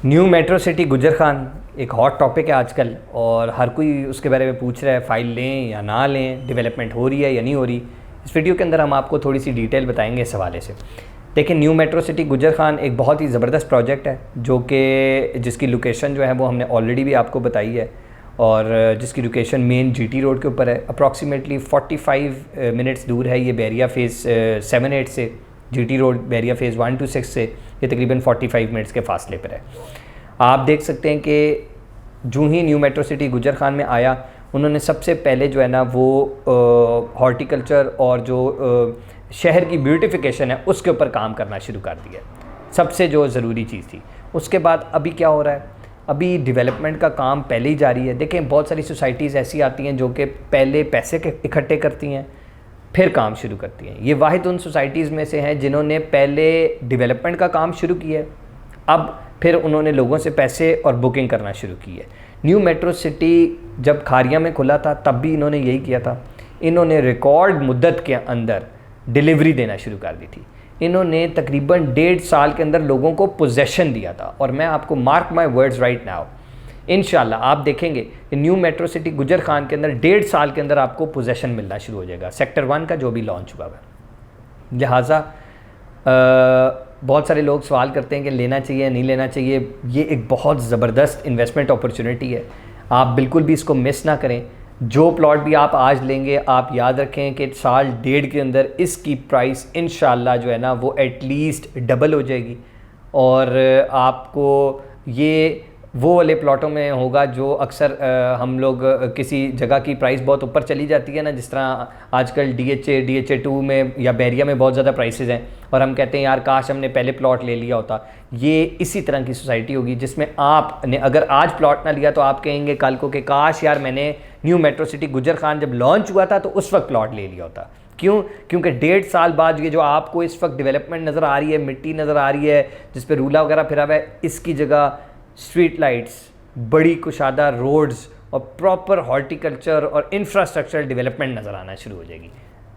New metro city गुजर खान एक hot topic है आजकल और हर कोई उसके बारे में पूछ रहा है फ़ाइल लें या ना लें, डेवलपमेंट हो रही है या नहीं हो रही। इस वीडियो के अंदर हम आपको थोड़ी सी डिटेल बताएंगे इस हवाले से। देखिए, न्यू मेट्रो सिटी गुजर खान एक बहुत ही ज़बरदस्त प्रोजेक्ट है जो कि जिसकी लोकेशन जो है वो हमने ऑलरेडी भी आपको बताई है और जिसकी लोकेशन मेन जीटी रोड के ऊपर है। अप्रॉक्सीमेटली 45 मिनट्स दूर है ये बैरिया फ़ेज़ 7-8 से। GT road Bairiya phase 1 to 6 से ये तकरीबन 45 मिनट्स के फासले पर है। आप देख सकते हैं कि जो ही न्यू मेट्रो सिटी गुजर खान में आया, उन्होंने सबसे पहले जो है ना वो हॉर्टिकल्चर और जो शहर की ब्यूटिफिकेशन है उसके ऊपर काम करना शुरू कर दिया, सबसे जो ज़रूरी चीज़ थी। उसके बाद अभी क्या हो रहा है, अभी डेवलपमेंट का काम पहले ही जारी है। देखें, बहुत सारी सोसाइटीज़ ऐसी आती हैं जो कि पहले पैसे इकट्ठे करती हैं फिर काम शुरू करती हैं। ये वाहिद उन सोसाइटीज़ में से हैं जिन्होंने पहले डेवलपमेंट का काम शुरू किया है, अब फिर उन्होंने लोगों से पैसे और बुकिंग करना शुरू की है। न्यू मेट्रो सिटी जब खारिया में खुला था तब भी इन्होंने यही किया था। इन्होंने रिकॉर्ड मुद्दत के अंदर डिलीवरी देना शुरू कर दी थी। इन्होंने तकरीबन 1.5 साल के अंदर लोगों को पोजेशन दिया था और मैं आपको mark my words right now, इंशाल्लाह आप देखेंगे कि न्यू मेट्रो सिटी गुजर खान के अंदर 1.5 साल के अंदर आपको पोजेशन मिलना शुरू हो जाएगा, सेक्टर 1 का जो भी लॉन्च हुआ है। लिहाजा बहुत सारे लोग सवाल करते हैं कि लेना चाहिए नहीं लेना चाहिए। ये एक बहुत ज़बरदस्त इन्वेस्टमेंट अपॉर्चुनिटी है, आप बिल्कुल भी इसको मिस ना करें। जो प्लॉट भी आप आज लेंगे, आप याद रखें कि 1.5 साल के अंदर इसकी प्राइस इंशाल्लाह जो है ना वो एटलीस्ट डबल हो जाएगी और आपको ये वो वाले प्लॉटों में होगा जो अक्सर हम लोग किसी जगह की प्राइस बहुत ऊपर चली जाती है ना, जिस तरह आजकल DHA 2 में या बैरिया में बहुत ज़्यादा प्राइसेस हैं और हम कहते हैं यार काश हमने पहले प्लॉट ले लिया होता। ये इसी तरह की सोसाइटी होगी जिसमें आपने अगर आज प्लॉट ना लिया तो आप कहेंगे कल को कि काश यार मैंने न्यू मेट्रो सिटी गुजर खान जब लॉन्च हुआ था तो उस वक्त प्लॉट ले लिया होता। क्यों? क्योंकि 1.5 साल बाद ये जो आपको इस वक्त डेवलपमेंट नज़र आ रही है, मिट्टी नज़र आ रही है जिस पर रूला वगैरह फिरा हुआ है, इसकी जगह स्ट्रीट लाइट्स, बड़ी कुशादा रोड्स और प्रॉपर हॉर्टिकल्चर और इंफ्रास्ट्रक्चरल डेवलपमेंट नज़र आना शुरू हो जाएगी,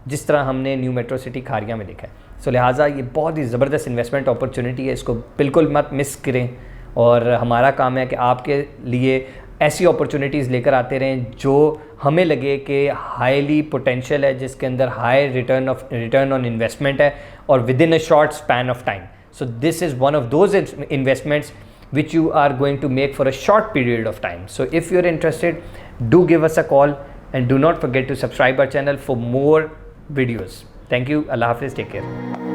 जिस तरह हमने न्यू मेट्रो सिटी खारिया में देखा है। सो लिहाजा ये बहुत ही ज़बरदस्त इन्वेस्टमेंट अपॉर्चुनिटी है, इसको बिल्कुल मत मिस करें और हमारा काम है कि आपके लिए ऐसी अपॉर्चुनिटीज़ लेकर आते रहें जो हमें लगे कि हाईली पोटेंशियल है, जिसके अंदर हाई रिटर्न ऑन इन्वेस्टमेंट है और with in a short span of time. So this is one of those investments which you are going to make for a short period of time. So if you're interested, do give us a call and do not forget to subscribe our channel for more videos. Thank you. Allah Hafiz. Take care.